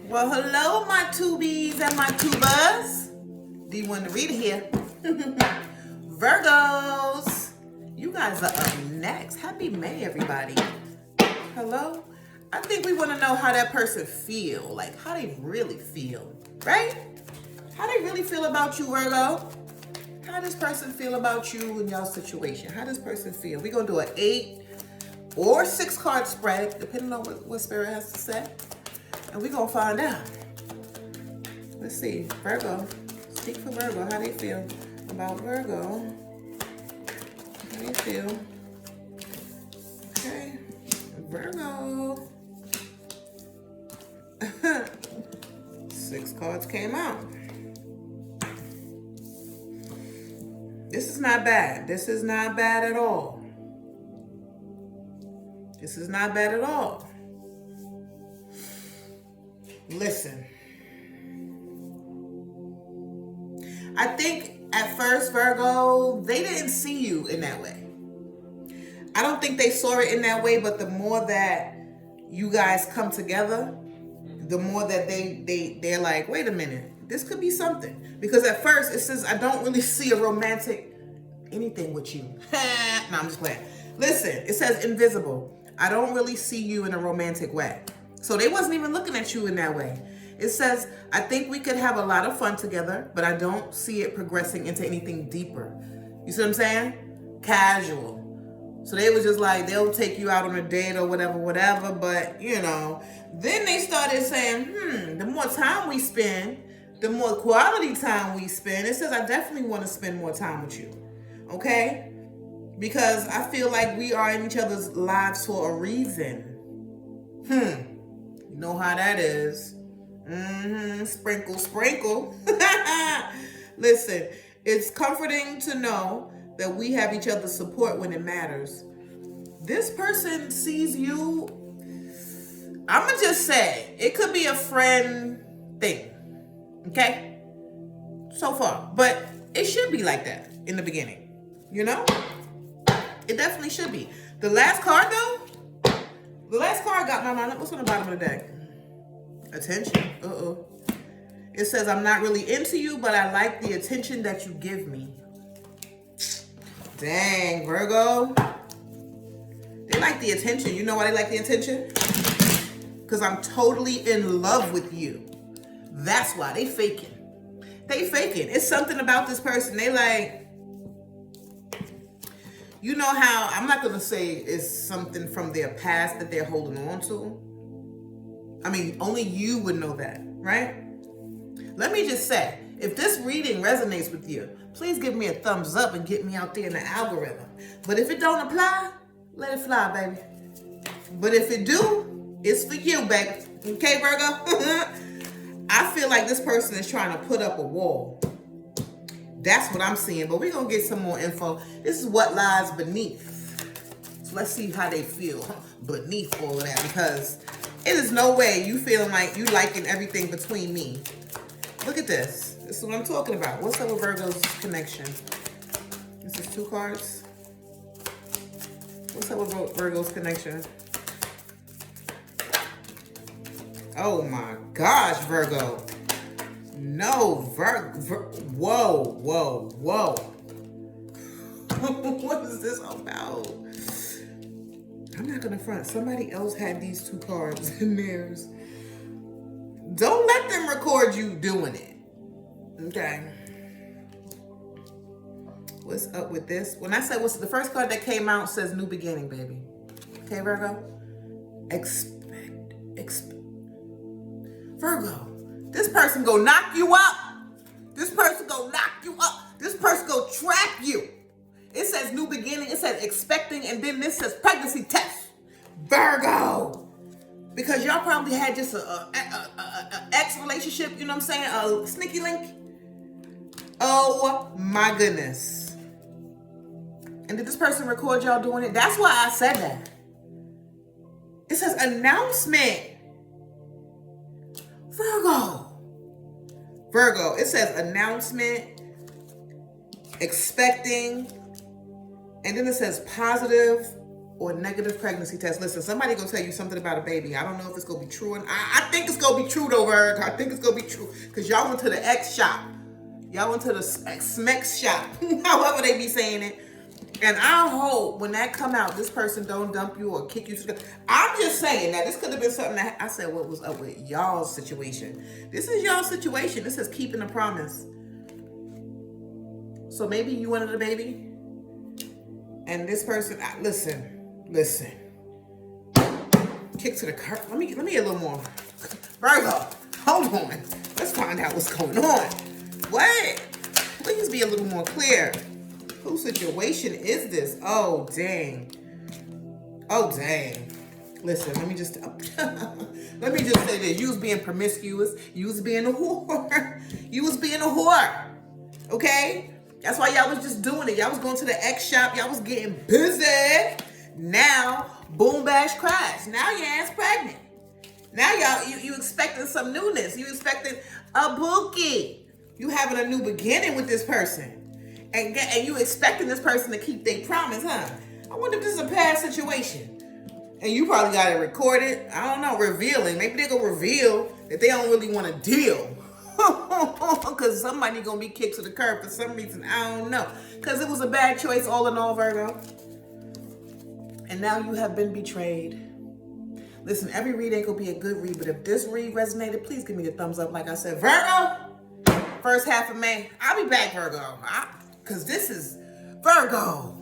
Well, hello, my tubies and my tubas. Do you want to read it here? Virgos, you guys are up next. Happy May, everybody. Hello. I think we want to know how that person feel, like how they really feel, right? How they really feel about you, Virgo. How does person feel about you in your situation? How does person feel? We're going to do an 8 or 6 card spread, depending on what Spirit has to say. And we're going to find out. Let's see. Virgo. Speak for Virgo. How they feel about Virgo. How they feel. Okay. Virgo. 6 cards came out. This is not bad. This is not bad at all. This is not bad at all. Listen. I think at first, Virgo, they didn't see you in that way. I don't think they saw it in that way, but the more that you guys come together, the more that they're like, wait a minute, this could be something. Because at first it says, I don't really see a romantic anything with you. No, I'm just playing. Listen, it says invisible. I don't really see you in a romantic way. So they wasn't even looking at you in that way. It says, I think we could have a lot of fun together, but I don't see it progressing into anything deeper. You see what I'm saying? Casual. So they was just like, they'll take you out on a date or whatever. But, you know, then they started saying, the more time we spend, the more quality time we spend. It says, I definitely want to spend more time with you. Okay? Because I feel like we are in each other's lives for a reason. You know how that is. Sprinkle, sprinkle. Listen, it's comforting to know that we have each other's support when it matters. This person sees you, I'm going to just say, it could be a friend thing. Okay? So far. But it should be like that in the beginning. You know? It definitely should be. The last card, though, the last card got my mind. What's on the bottom of the deck? Attention. Uh-oh. It says, I'm not really into you, but I like the attention that you give me. Dang, Virgo. They like the attention. You know why they like the attention? Because I'm totally in love with you. That's why. They faking. They faking. It's something about this person. They like, you know how, I'm not going to say it's something from their past that they're holding on to. I mean, only you would know that, right? Let me just say, if this reading resonates with you, please give me a thumbs up and get me out there in the algorithm. But if it don't apply, let it fly, baby. But if it do, it's for you, baby. Okay, Virgo? I feel like this person is trying to put up a wall. That's what I'm seeing. But we're going to get some more info. This is what lies beneath. So let's see how they feel beneath all of that. Because it is no way you feeling like you liking everything between me. Look at this. This is what I'm talking about. What's up with Virgo's connection? This is 2 cards. What's up with Virgo's connection? Oh my gosh, Virgo. No, whoa. What is this about? I'm not gonna front. Somebody else had these 2 cards in theirs. Don't let them record you doing it. Okay. What's up with this? When I say what's the first card that came out says new beginning, baby. Okay, Virgo? Virgo, this person go knock you up. This person go knock you up. This person go trap you. It says new beginning. It says expecting, and then this says pregnancy test. Virgo. Because y'all probably had just a ex relationship, you know what I'm saying? A sneaky link. Oh my goodness. And did this person record y'all doing it? That's why I said that. It says announcement. Virgo, it says announcement, expecting, and then it says positive or negative pregnancy test. Listen, somebody gonna tell you something about a baby. I don't know if it's gonna be true. And I think it's gonna be true though, Virgo. I think it's gonna be true. Because y'all went to the X shop. Y'all went to the Smex shop. However they be saying it. And I hope when that come out, this person don't dump you or kick you to the... I'm just saying that this could have been something that... I said what was up with y'all's situation. This is y'all's situation. This is keeping a promise. So maybe you wanted a baby. And this person... Listen. Kick to the curb. Let me get a little more. Virgo, hold on. Let's find out what's going on. What? Please be a little more clear. Whose situation is this? Oh, dang. Listen, let me just say this. You was being promiscuous. You was being a whore. Okay? That's why y'all was just doing it. Y'all was going to the X shop. Y'all was getting busy. Now, boom, bash, crash. Now your ass pregnant. Now you expecting some newness. You expecting a bookie. You having a new beginning with this person. And you expecting this person to keep their promise, huh? I wonder if this is a past situation. And you probably got it recorded. I don't know, revealing. Maybe they're going to reveal that they don't really want to deal. Because somebody going to be kicked to the curb for some reason. I don't know. Because it was a bad choice all in all, Virgo. And now you have been betrayed. Listen, every read ain't going to be a good read. But if this read resonated, please give me the thumbs up. Like I said, Virgo, first half of May. I'll be back, Virgo. Because this is Virgo.